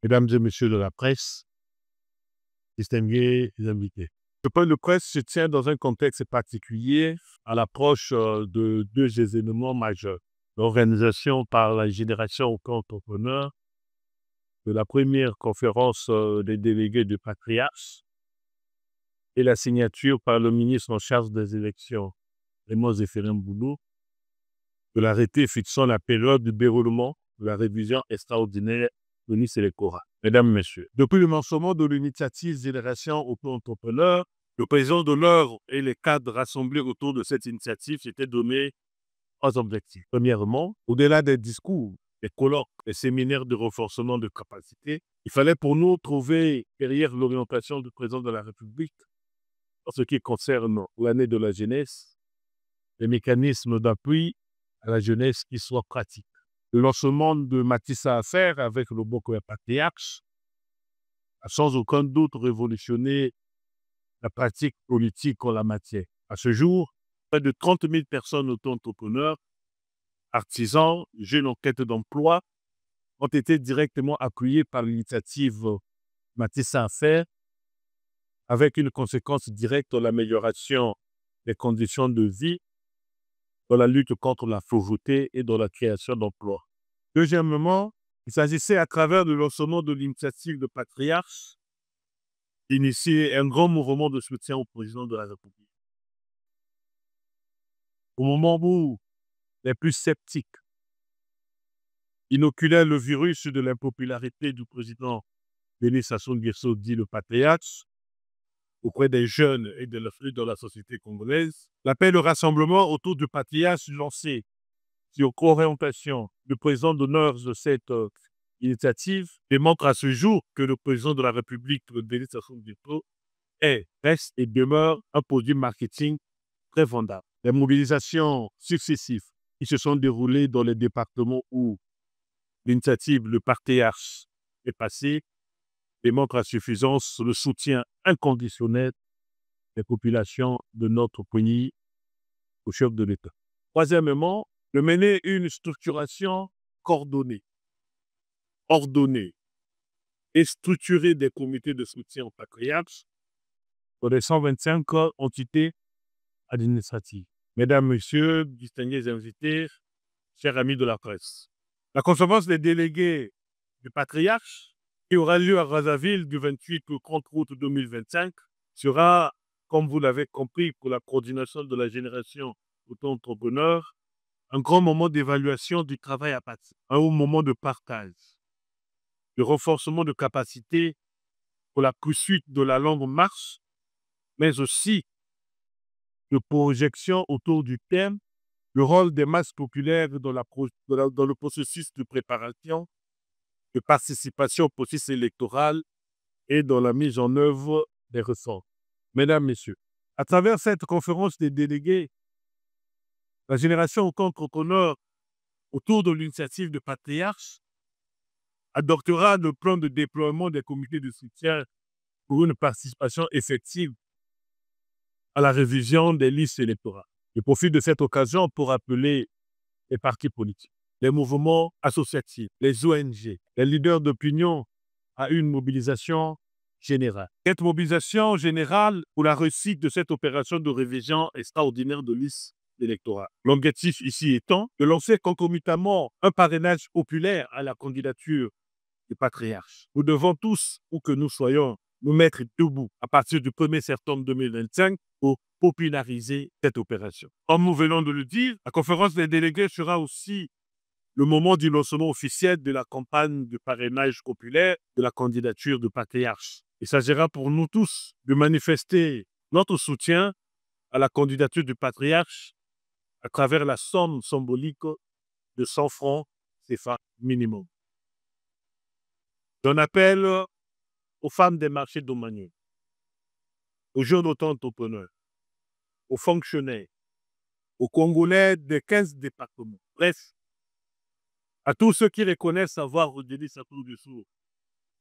Mesdames et messieurs de la presse, distingués invités. Ce point de presse se tient dans un contexte particulier à l'approche de deux événements majeurs. L'organisation par la Génération Auto-Entrepreneur de la première conférence des délégués du Patriarche et la signature par le ministre en charge des élections, Raymond Zéphirine Boulou, de l'arrêté fixant la période du déroulement de la révision extraordinaire de l'IS électoral. Mesdames, Messieurs, depuis le lancement de l'initiative Génération Auto-Entrepreneur, le président de l'heure et les cadres rassemblés autour de cette initiative s'étaient donné trois objectifs. Premièrement, au-delà des discours, des colloques, des séminaires de renforcement de capacité, il fallait pour nous trouver derrière l'orientation du président de la République en ce qui concerne l'année de la jeunesse, les mécanismes d'appui à la jeunesse qui soient pratiques. Le lancement de Matissa à faire avec le Boko Patriarche a sans aucun doute révolutionné la pratique politique en la matière. À ce jour, près de 30 000 personnes auto-entrepreneurs, artisans, jeunes en quête d'emploi ont été directement accueillis par l'initiative Matissa à faire avec une conséquence directe dans l'amélioration des conditions de vie, dans la lutte contre la pauvreté et dans la création d'emplois. Deuxièmement, il s'agissait à travers le lancement de l'initiative de Patriarche d'initier un grand mouvement de soutien au président de la République. Au moment où les plus sceptiques inoculaient le virus de l'impopularité du président Denis Sassou Nguesso, dit le Patriarche, auprès des jeunes et de l'influx dans la société congolaise, l'appel au rassemblement autour du Patriarche lancé sur orientation du président d'honneur de cette initiative démontre à ce jour que le président de la République, Denis Sassou Nguesso, reste et demeure un produit marketing très vendable. Les mobilisations successives qui se sont déroulées dans les départements où l'initiative Le Patriarche est passée démontrent à suffisance le soutien inconditionnel des populations de notre pays au chef de l'État. Troisièmement, de mener une structuration coordonnée, ordonnée et structurée des comités de soutien au patriarche dans les 125 entités administratives. Mesdames, Messieurs, distingués invités, chers amis de la presse, la conférence des délégués du patriarche qui aura lieu à Brazzaville du 28 au 30 août 2025 sera, comme vous l'avez compris, pour la coordination de la génération auto-entrepreneur, un grand moment d'évaluation du travail à partir, un haut moment de partage, de renforcement de capacité pour la poursuite de la longue marche, mais aussi de projection autour du thème, le rôle des masses populaires dans le processus de préparation, de participation au processus électoral et dans la mise en œuvre des réformes. Mesdames, Messieurs, à travers cette conférence des délégués, la génération auto-entrepreneur autour de l'initiative de Patriarche adoptera le plan de déploiement des comités de soutien pour une participation effective à la révision des listes électorales. Je profite de cette occasion pour appeler les partis politiques, les mouvements associatifs, les ONG, les leaders d'opinion à une mobilisation générale. Cette mobilisation générale pour la réussite de cette opération de révision extraordinaire de liste électorale. L'objectif ici étant de lancer concomitamment un parrainage populaire à la candidature du patriarche. Nous devons tous, où que nous soyons, nous mettre debout à partir du 1er septembre 2025 pour populariser cette opération. Comme nous venons de le dire, la conférence des délégués sera aussi le moment du lancement officiel de la campagne de parrainage populaire de la candidature du patriarche. Il s'agira pour nous tous de manifester notre soutien à la candidature du patriarche à travers la somme symbolique de 100 francs CFA minimum. J'en appelle aux femmes des marchés domaniaux, aux jeunes auto-entrepreneurs, aux fonctionnaires, aux Congolais des 15 départements, bref, à tous ceux qui reconnaissent avoir redonné sa tour de sourd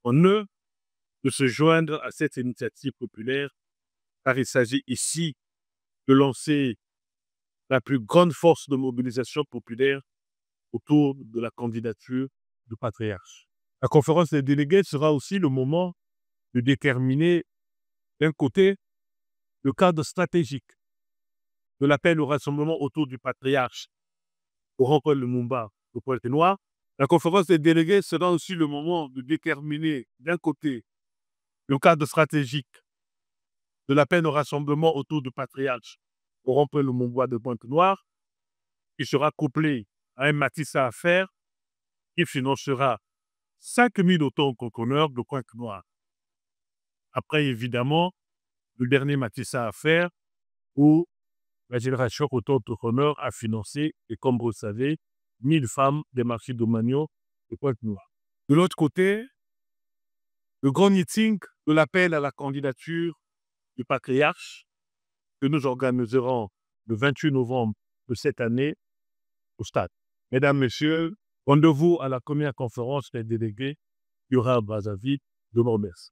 en eux de se joindre à cette initiative populaire, car il s'agit ici de lancer la plus grande force de mobilisation populaire autour de la candidature du patriarche. La conférence des délégués sera aussi le moment de déterminer, d'un côté, le cadre stratégique de l'appel au rassemblement autour du patriarche Laurent-Paul Lumumba de Pointe-Noire. La conférence des délégués sera aussi le moment de déterminer, d'un côté, le cadre stratégique de l'appel au rassemblement autour du patriarche Laurent-Paul Lumumba de Pointe-Noire, qui sera couplé à un matisse à affaires qui financera 5 000 auto-entrepreneurs de Pointe-Noire. Après, évidemment, le dernier matisse à affaires où la génération auto-entrepreneur a financé, et comme vous le savez, 1000 femmes des marchés de Magno et Pointe-Noire. De l'autre côté, le grand meeting de l'appel à la candidature du patriarche que nous organiserons le 28 novembre de cette année au stade. Mesdames, Messieurs, rendez-vous à la première conférence des délégués qui aura à Brazzaville. Je vous remercie.